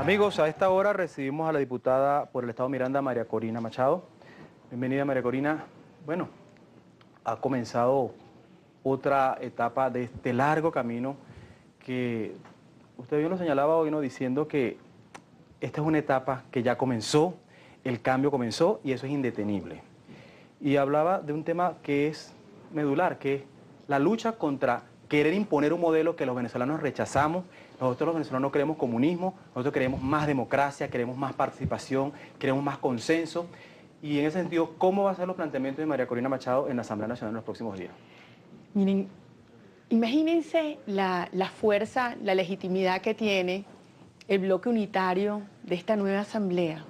Amigos, a esta hora recibimos a la diputada por el Estado Miranda, María Corina Machado. Bienvenida, María Corina. Bueno, ha comenzado otra etapa de este largo camino que usted bien lo señalaba hoy, ¿no? Diciendo que esta es una etapa que ya comenzó, el cambio comenzó y eso es indetenible. Y hablaba de un tema que es medular, que es la lucha contra querer imponer un modelo que los venezolanos rechazamos. Nosotros los venezolanos queremos comunismo, nosotros queremos más democracia, queremos más participación, queremos más consenso. Y en ese sentido, ¿cómo va a ser los planteamientos de María Corina Machado en la Asamblea Nacional en los próximos días? Miren, imagínense la fuerza, la legitimidad que tiene el bloque unitario de esta nueva asamblea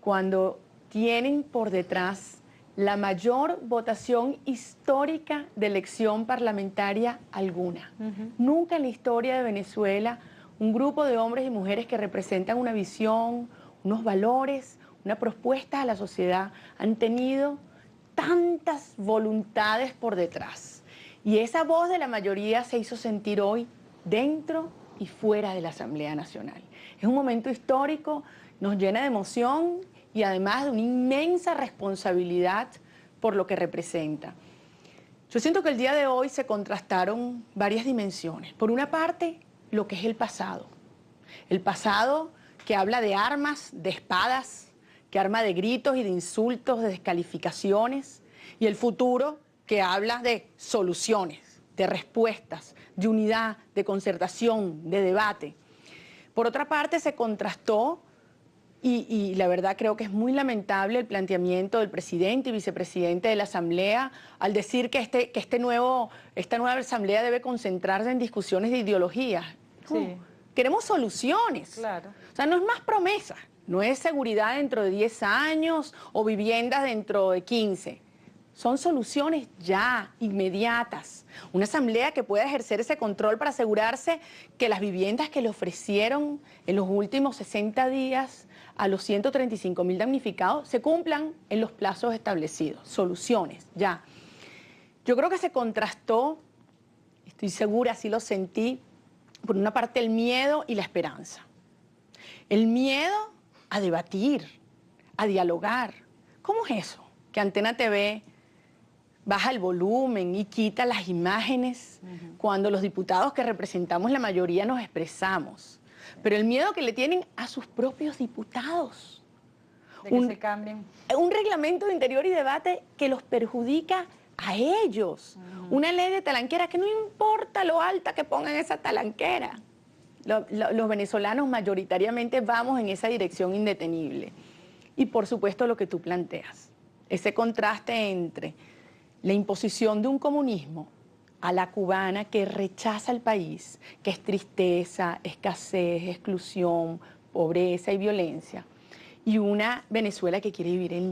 cuando tienen por detrás la mayor votación histórica de elección parlamentaria alguna. Nunca en la historia de Venezuela un grupo de hombres y mujeres que representan una visión, unos valores, una propuesta a la sociedad han tenido tantas voluntades por detrás. Y esa voz de la mayoría se hizo sentir hoy dentro y fuera de la Asamblea Nacional. Es un momento histórico, nos llena de emoción y además de una inmensa responsabilidad por lo que representa. Yo siento que el día de hoy se contrastaron varias dimensiones. Por una parte, lo que es el pasado que habla de armas, de espadas, que arma de gritos y de insultos, de descalificaciones, y el futuro que habla de soluciones, de respuestas, de unidad, de concertación, de debate. Por otra parte, se contrastó, y la verdad creo que es muy lamentable el planteamiento del presidente y vicepresidente de la Asamblea al decir que esta nueva Asamblea debe concentrarse en discusiones de ideología. Sí. Queremos soluciones. Claro. O sea, no es más promesa, no es seguridad dentro de 10 años o viviendas dentro de 15. Son soluciones ya, inmediatas. Una asamblea que pueda ejercer ese control para asegurarse que las viviendas que le ofrecieron en los últimos 60 días a los 135.000 damnificados se cumplan en los plazos establecidos. Soluciones, ya. Yo creo que se contrastó, estoy segura, así lo sentí, por una parte el miedo y la esperanza. El miedo a debatir, a dialogar. ¿Cómo es eso? Que Antena TV baja el volumen y quita las imágenes cuando los diputados que representamos la mayoría nos expresamos. Pero el miedo que le tienen a sus propios diputados. De que se cambien. Un reglamento de interior y debate que los perjudica a ellos. Una ley de talanquera que no importa lo alta que pongan esa talanquera. Los venezolanos mayoritariamente vamos en esa dirección indetenible. Y por supuesto lo que tú planteas, ese contraste entre la imposición de un comunismo a la cubana que rechaza el país, que es tristeza, escasez, exclusión, pobreza y violencia, y una Venezuela que quiere vivir en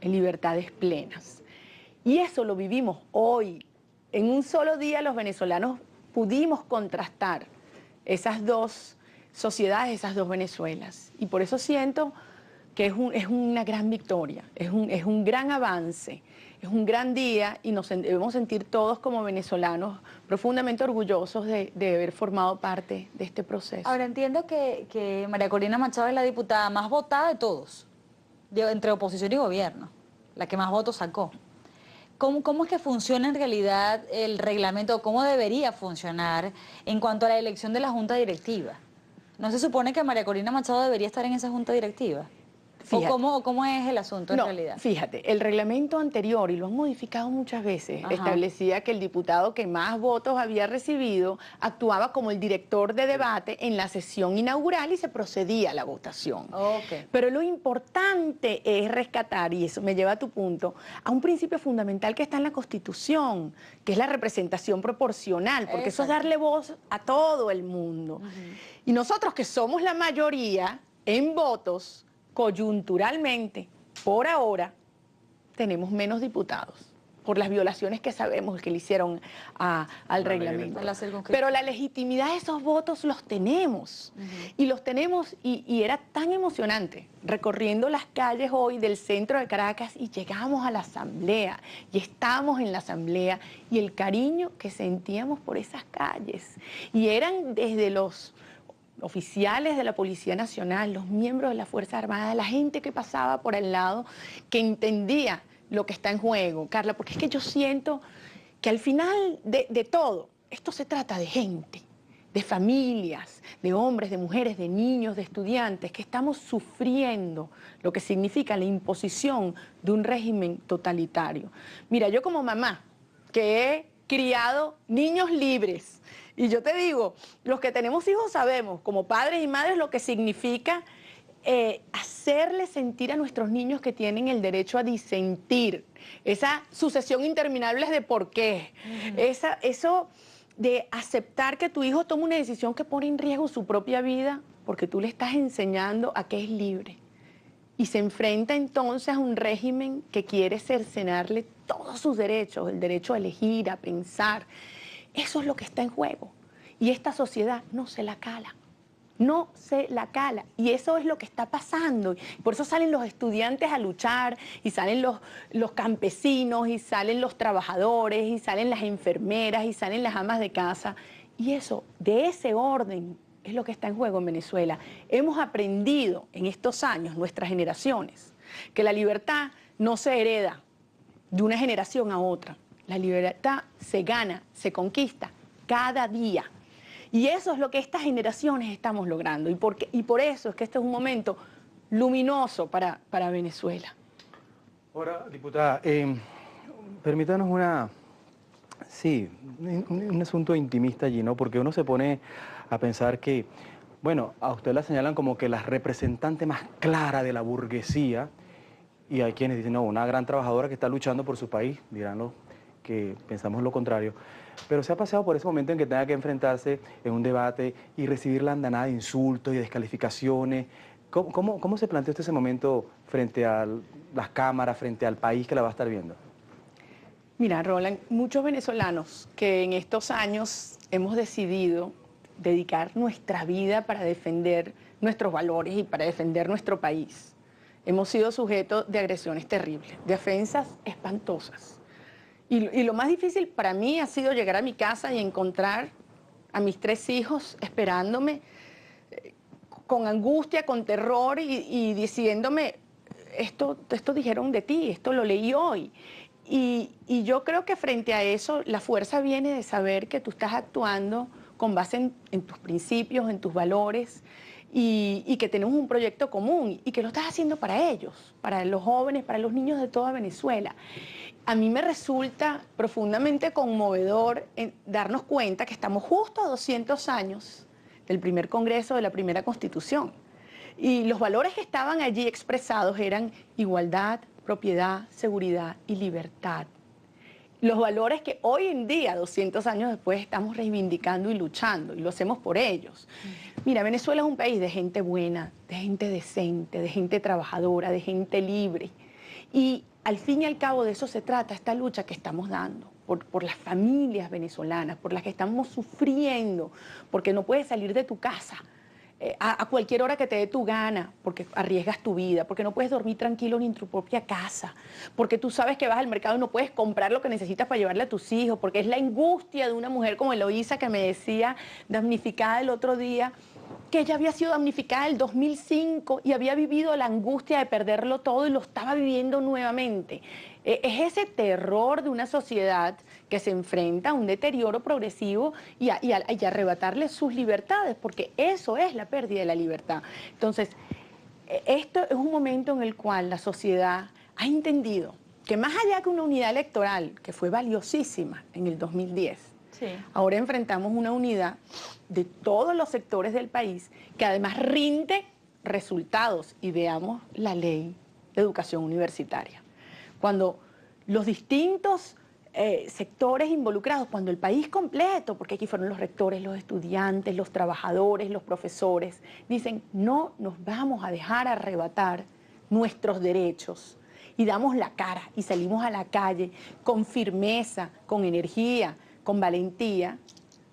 libertades plenas. Y eso lo vivimos hoy. En un solo día los venezolanos pudimos contrastar esas dos sociedades, esas dos Venezuelas. Y por eso siento que es una gran victoria, es un gran avance, es un gran día y nos debemos sentir todos como venezolanos profundamente orgullosos de haber formado parte de este proceso. Ahora entiendo que María Corina Machado es la diputada más votada de todos, entre oposición y gobierno, la que más votos sacó. ¿Cómo es que funciona en realidad el reglamento? ¿Cómo debería funcionar en cuanto a la elección de la junta directiva? ¿No se supone que María Corina Machado debería estar en esa junta directiva? Fíjate. ¿O cómo es el asunto en realidad? Fíjate, el reglamento anterior, y lo han modificado muchas veces, establecía que el diputado que más votos había recibido actuaba como el director de debate en la sesión inaugural y se procedía a la votación. Okay. Pero lo importante es rescatar, y eso me lleva a tu punto, a un principio fundamental que está en la Constitución, que es la representación proporcional, porque eso es darle voz a todo el mundo. Y nosotros que somos la mayoría en votos, coyunturalmente, por ahora, tenemos menos diputados por las violaciones que sabemos que le hicieron al reglamento. Pero la legitimidad de esos votos los tenemos. Y los tenemos, y era tan emocionante recorriendo las calles hoy del centro de Caracas y llegamos a la asamblea y estábamos en la asamblea y el cariño que sentíamos por esas calles. Y eran desde los oficiales de la Policía Nacional, los miembros de la Fuerza Armada, la gente que pasaba por al lado, que entendía lo que está en juego, Carla, porque es que yo siento que al final de todo, esto se trata de gente, de familias, de hombres, de mujeres, de niños, de estudiantes, que estamos sufriendo lo que significa la imposición de un régimen totalitario. Mira, yo como mamá, que he criado niños libres, y yo te digo, los que tenemos hijos sabemos, como padres y madres, lo que significa hacerle sentir a nuestros niños que tienen el derecho a disentir, esa sucesión interminable de por qué, eso de aceptar que tu hijo tome una decisión que pone en riesgo su propia vida porque tú le estás enseñando a que es libre. Y se enfrenta entonces a un régimen que quiere cercenarle todos sus derechos, el derecho a elegir, a pensar. Eso es lo que está en juego. Y esta sociedad no se la cala. No se la cala. Y eso es lo que está pasando. Por eso salen los estudiantes a luchar, y salen los campesinos, y salen los trabajadores, y salen las enfermeras, y salen las amas de casa. Y eso, de ese orden, es lo que está en juego en Venezuela. Hemos aprendido en estos años, nuestras generaciones, que la libertad no se hereda de una generación a otra. La libertad se gana, se conquista cada día. Y eso es lo que estas generaciones estamos logrando. Y por eso es que este es un momento luminoso para Venezuela. Ahora, diputada, permítanos un asunto intimista allí, ¿no? Porque uno se pone a pensar que, bueno, a usted la señalan como que la representante más clara de la burguesía, y hay quienes dicen, no, una gran trabajadora que está luchando por su país, dirán los que pensamos lo contrario. Pero se ha pasado por ese momento en que tenga que enfrentarse en un debate y recibir la andanada de insultos y descalificaciones. ¿Cómo se plantea usted ese momento frente a las cámaras, frente al país que la va a estar viendo? Mira, Roland, muchos venezolanos que en estos años hemos decidido dedicar nuestra vida para defender nuestros valores y para defender nuestro país, hemos sido sujetos de agresiones terribles, de ofensas espantosas. Y lo más difícil para mí ha sido llegar a mi casa y encontrar a mis 3 hijos esperándome con angustia, con terror y diciéndome, esto dijeron de ti, esto lo leí hoy. Y yo creo que frente a eso la fuerza viene de saber que tú estás actuando con base en tus principios, en tus valores, y que tenemos un proyecto común y que lo estás haciendo para ellos, para los jóvenes, para los niños de toda Venezuela. A mí me resulta profundamente conmovedor darnos cuenta que estamos justo a 200 años del primer Congreso de la primera Constitución. Y los valores que estaban allí expresados eran igualdad, propiedad, seguridad y libertad. Los valores que hoy en día, 200 años después, estamos reivindicando y luchando, y lo hacemos por ellos. Mira, Venezuela es un país de gente buena, de gente decente, de gente trabajadora, de gente libre. Y al fin y al cabo de eso se trata esta lucha que estamos dando, por las familias venezolanas, por las que estamos sufriendo, porque no puedes salir de tu casa a cualquier hora que te dé tu gana, porque arriesgas tu vida, porque no puedes dormir tranquilo ni en tu propia casa, porque tú sabes que vas al mercado y no puedes comprar lo que necesitas para llevarle a tus hijos, porque es la angustia de una mujer como Eloísa que me decía, damnificada el otro día, que ella había sido damnificada en el 2005 y había vivido la angustia de perderlo todo y lo estaba viviendo nuevamente. Es ese terror de una sociedad que se enfrenta a un deterioro progresivo y a arrebatarle sus libertades, porque eso es la pérdida de la libertad. Entonces, esto es un momento en el cual la sociedad ha entendido que más allá que una unidad electoral, que fue valiosísima en el 2010, sí, ahora enfrentamos una unidad de todos los sectores del país que además rinde resultados. Y veamos la ley de educación universitaria. Cuando los distintos sectores involucrados, cuando el país completo, porque aquí fueron los rectores, los estudiantes, los trabajadores, los profesores, dicen no nos vamos a dejar arrebatar nuestros derechos, y damos la cara y salimos a la calle con firmeza, con energía, con valentía,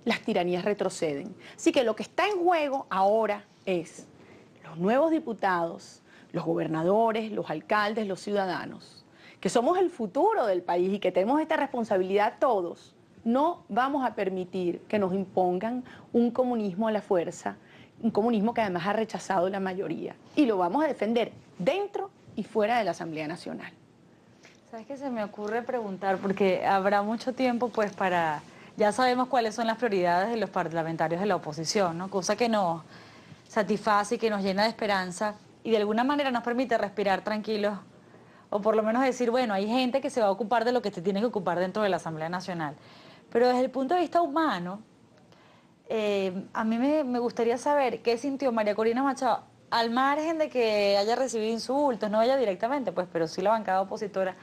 las tiranías retroceden. Así que lo que está en juego ahora es los nuevos diputados, los gobernadores, los alcaldes, los ciudadanos, que somos el futuro del país y que tenemos esta responsabilidad todos. No vamos a permitir que nos impongan un comunismo a la fuerza un comunismo que además ha rechazado la mayoría. Y lo vamos a defender dentro y fuera de la Asamblea Nacional. ¿Sabes qué se me ocurre preguntar? Porque habrá mucho tiempo pues para... Ya sabemos cuáles son las prioridades de los parlamentarios de la oposición, ¿no? Cosa que nos satisface y que nos llena de esperanza y de alguna manera nos permite respirar tranquilos o por lo menos decir, bueno, hay gente que se va a ocupar de lo que se tiene que ocupar dentro de la Asamblea Nacional. Pero desde el punto de vista humano, a mí me gustaría saber qué sintió María Corina Machado, al margen de que haya recibido insultos, no ella directamente, pues, pero sí la bancada opositora,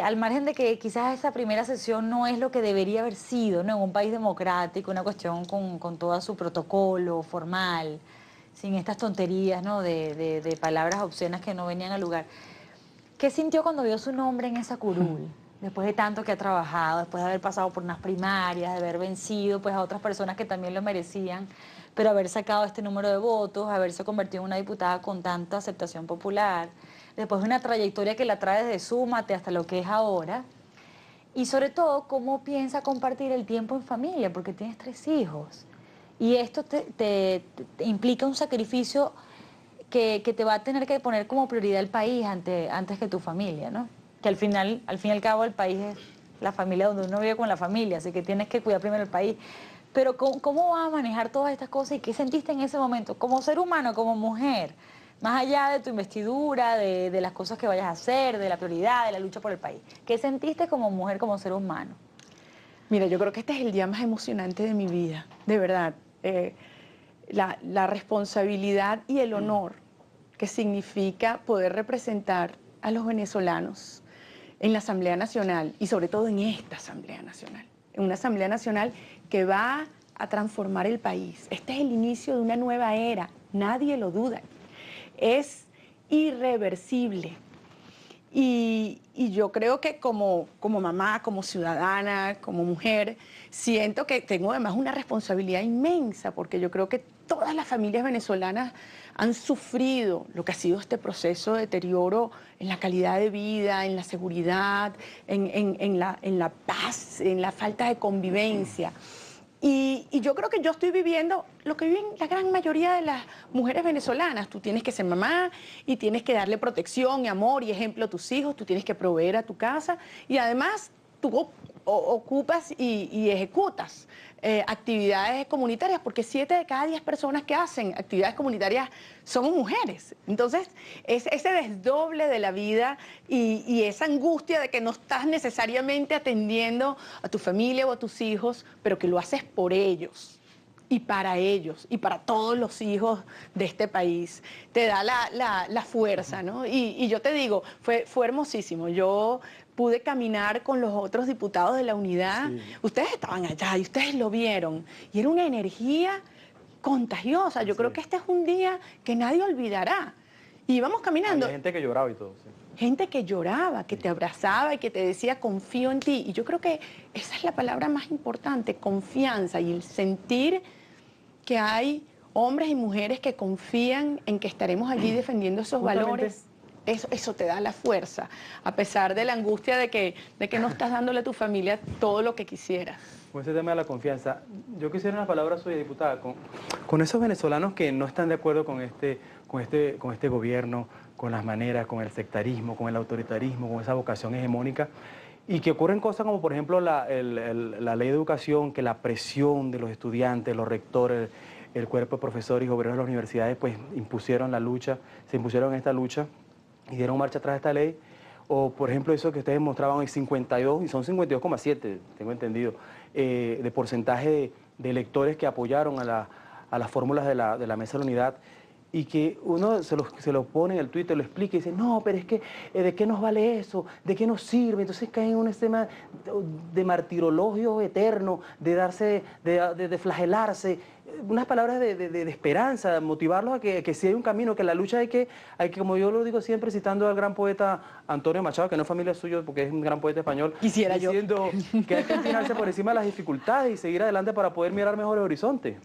al margen de que quizás esa primera sesión no es lo que debería haber sido, ¿no? En un país democrático, una cuestión con todo su protocolo formal, sin estas tonterías, ¿no? de palabras obscenas que no venían al lugar. ¿Qué sintió cuando vio su nombre en esa curul? Después de tanto que ha trabajado, después de haber pasado por unas primarias, de haber vencido pues, a otras personas que también lo merecían, pero haber sacado este número de votos, haberse convertido en una diputada con tanta aceptación popular, después de una trayectoria que la trae desde Súmate hasta lo que es ahora, y sobre todo, cómo piensa compartir el tiempo en familia, porque tienes 3 hijos, y esto te implica un sacrificio que te va a tener que poner como prioridad el país antes que tu familia, ¿no? Que al fin y al cabo el país es la familia donde uno vive con la familia, así que tienes que cuidar primero el país. Pero ¿cómo vas a manejar todas estas cosas y qué sentiste en ese momento como ser humano, como mujer? Más allá de tu investidura, de las cosas que vayas a hacer, de la prioridad, de la lucha por el país. ¿Qué sentiste como mujer, como ser humano? Mira, yo creo que este es el día más emocionante de mi vida, de verdad. La responsabilidad y el honor que significa poder representar a los venezolanos en la Asamblea Nacional y sobre todo en esta Asamblea Nacional, en una Asamblea Nacional que va a transformar el país. Este es el inicio de una nueva era, nadie lo duda. Es irreversible. Y yo creo que como mamá, como ciudadana, como mujer, siento que tengo además una responsabilidad inmensa, porque yo creo que todas las familias venezolanas han sufrido lo que ha sido este proceso de deterioro en la calidad de vida, en la seguridad, en la paz, en la falta de convivencia. Y yo creo que yo estoy viviendo lo que viven la gran mayoría de las mujeres venezolanas. Tú tienes que ser mamá y tienes que darle protección y amor y ejemplo a tus hijos, tú tienes que proveer a tu casa y además tú ocupas y ejecutas actividades comunitarias, porque 7 de cada 10 personas que hacen actividades comunitarias somos mujeres. Entonces, ese desdoble de la vida y esa angustia de que no estás necesariamente atendiendo a tu familia o a tus hijos, pero que lo haces por ellos y para todos los hijos de este país, te da la fuerza, ¿no? Y yo te digo, fue hermosísimo. Yo pude caminar con los otros diputados de la unidad. Sí. Ustedes estaban allá y ustedes lo vieron. Y era una energía contagiosa. Yo creo que este es un día que nadie olvidará. Y íbamos caminando. Había gente que lloraba y todo. Sí. Gente que lloraba, que te abrazaba y que te decía, confío en ti. Y yo creo que esa es la palabra más importante, confianza, y el sentir que hay hombres y mujeres que confían en que estaremos allí defendiendo esos valores. Eso te da la fuerza, a pesar de la angustia de que no estás dándole a tu familia todo lo que quisieras. Con ese tema de la confianza, yo quisiera unas palabras suyas, diputada, con esos venezolanos que no están de acuerdo con este gobierno, con las maneras, con el sectarismo, con el autoritarismo, con esa vocación hegemónica, y que ocurren cosas como, por ejemplo, la ley de educación, que la presión de los estudiantes, los rectores, el cuerpo de profesores y obreros de las universidades, pues impusieron la lucha, se impusieron en esta lucha y dieron marcha atrás de esta ley. O, por ejemplo, eso que ustedes mostraban, el 52, y son 52,7, tengo entendido, de porcentaje de electores que apoyaron a las fórmulas de la Mesa de la Unidad, y que uno se lo pone en el Twitter, lo explica y dice, no, pero es que, ¿de qué nos vale eso? ¿De qué nos sirve? Entonces caen en un esquema de martirologio eterno, de flagelarse, unas palabras de esperanza, de motivarlos a que sí hay un camino, que la lucha hay que, como yo lo digo siempre, citando al gran poeta Antonio Machado, que no es familia suya porque es un gran poeta español, quisiera diciendo que hay que inclinarse por encima de las dificultades y seguir adelante para poder mirar mejores horizontes.